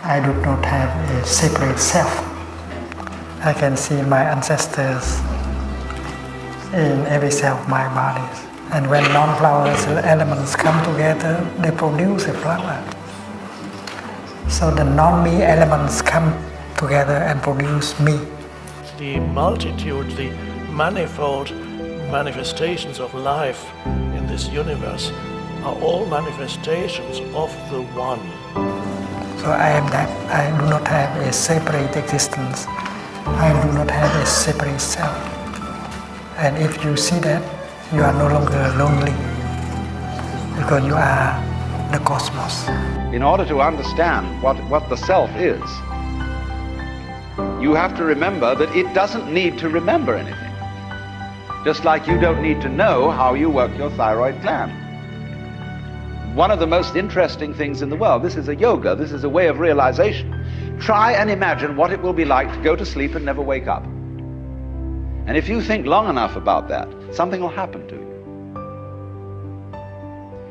I do not have a separate self. I can see my ancestors in every cell of my body. And when non-flowers elements come together, they produce a flower. So the non-me elements come together and produce me. The multitude, the manifold manifestations of life in this universe are all manifestations of the One. So I am that. I do not have a separate existence. I do not have a separate self. And if you see that, you are no longer lonely, because you are the cosmos. In order to understand what the self is, you have to remember that it doesn't need to remember anything. Just like you don't need to know how you work your thyroid gland. One of the most interesting things in the world, this is a yoga, this is a way of realization. Try and imagine what it will be like to go to sleep and never wake up. And if you think long enough about that, something will happen to you.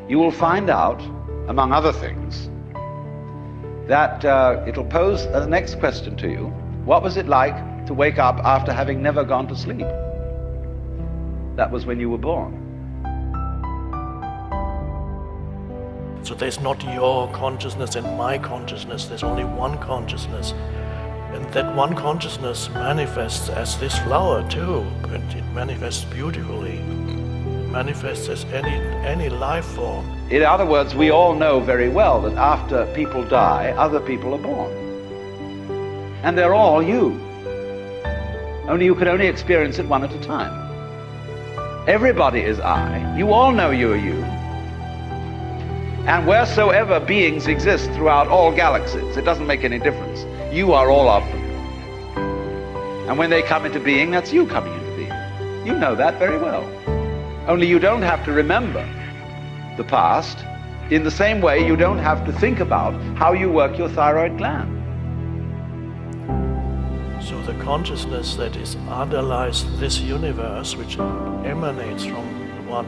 You will find out, among other things, that it'll pose the next question to you. What was it like to wake up after having never gone to sleep? That was when you were born. So there's not your consciousness and my consciousness, there's only one consciousness. And that one consciousness manifests as this flower too, and it manifests beautifully. It manifests as any life form. In other words, we all know very well that after people die, other people are born. And they're all you. Only you can only experience it one at a time. Everybody is I. You all know you are you. And wheresoever beings exist throughout all galaxies, it doesn't make any difference. You are all of them. And when they come into being, that's you coming into being. You know that very well. Only you don't have to remember the past. In the same way, you don't have to think about how you work your thyroid gland. So the consciousness that is underlies this universe, which emanates from the One,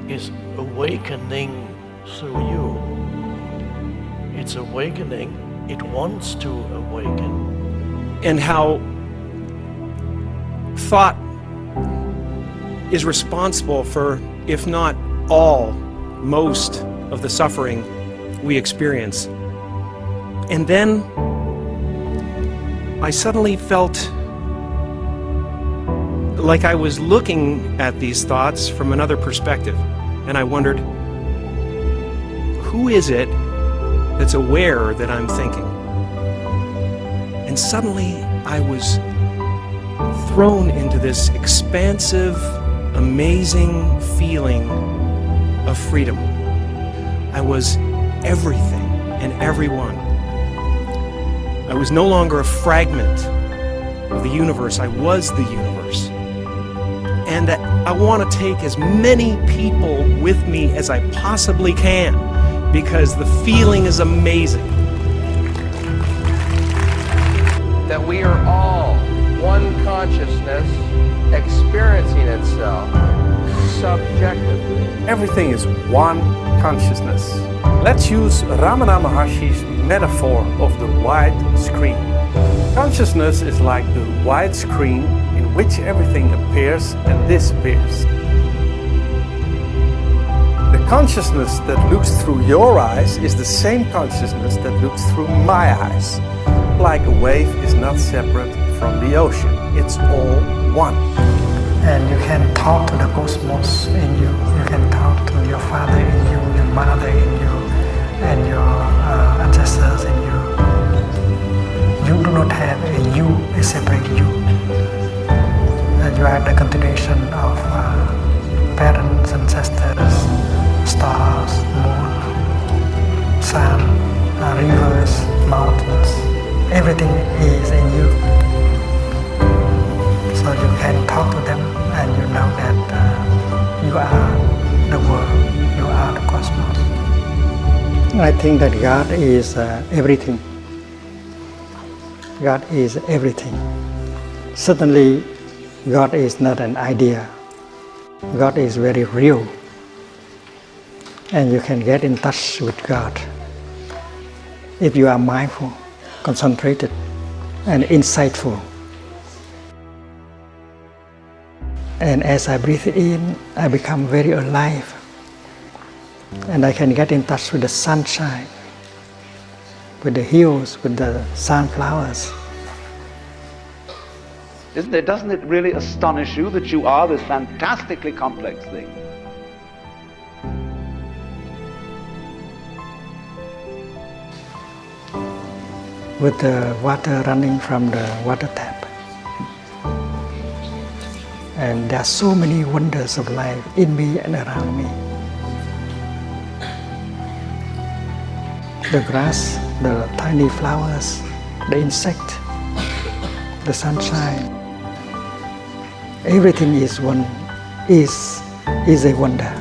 is awakening through you. It's awakening. It wants to awaken. And how thought is responsible for, if not all, most of the suffering we experience. And then I suddenly felt like I was looking at these thoughts from another perspective. And I wondered, who is it that's aware that I'm thinking? And suddenly I was thrown into this expansive, amazing feeling of freedom. I was everything and everyone. I was no longer a fragment of the universe. I was the universe. And I want to take as many people with me as I possibly can, because the feeling is amazing. That we are all one consciousness experiencing itself subjectively. Everything is one consciousness. Let's use Ramana Maharshi's metaphor of the wide screen. Consciousness is like the wide screen in which everything appears and disappears. The consciousness that looks through your eyes is the same consciousness that looks through my eyes. Like a wave is not separate from the ocean. It's all one. And you can talk to the cosmos in you. You can talk to your father in you, your mother in you, and your ancestors in you. You do not have a you, a separate you. And you are the continuation of parents, ancestors, stars, moon, sun, rivers, mountains. Everything is in you. So you can talk to them and you know that you are the world, you are the cosmos. I think that God is everything. God is everything. Certainly, God is not an idea. God is very real. And you can get in touch with God if you are mindful. concentrated and insightful. And as I breathe in, I become very alive. And I can get in touch with the sunshine, with the hills, with the sunflowers. Doesn't it really astonish you that you are this fantastically complex thing? With the water running from the water tap. And there are so many wonders of life in me and around me. The grass, the tiny flowers, the insect, the sunshine. Everything is a wonder.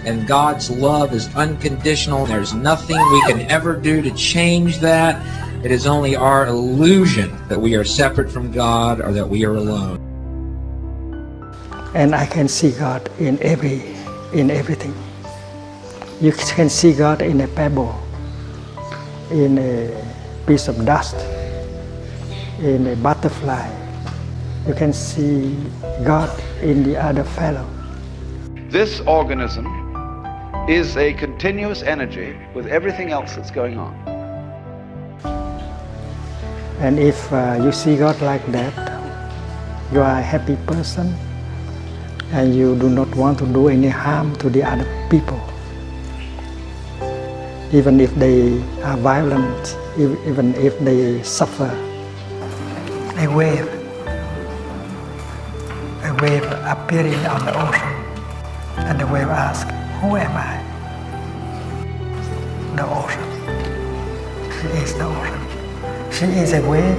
And God's love is unconditional. There's nothing we can ever do to change that. It is only our illusion that we are separate from God or that we are alone. And I can see God in everything. You can see God in a pebble, in a piece of dust, in a butterfly. You can see God in the other fellow. This organism is a continuous energy with everything else that's going on. And if you see God like that, you are a happy person and you do not want to do any harm to the other people. Even if they are violent, even if they suffer. A wave appearing on the ocean, and the wave asks, "Who am I?" The ocean. She is the ocean. She is a wave,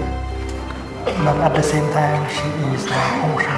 but at the same time she is the ocean.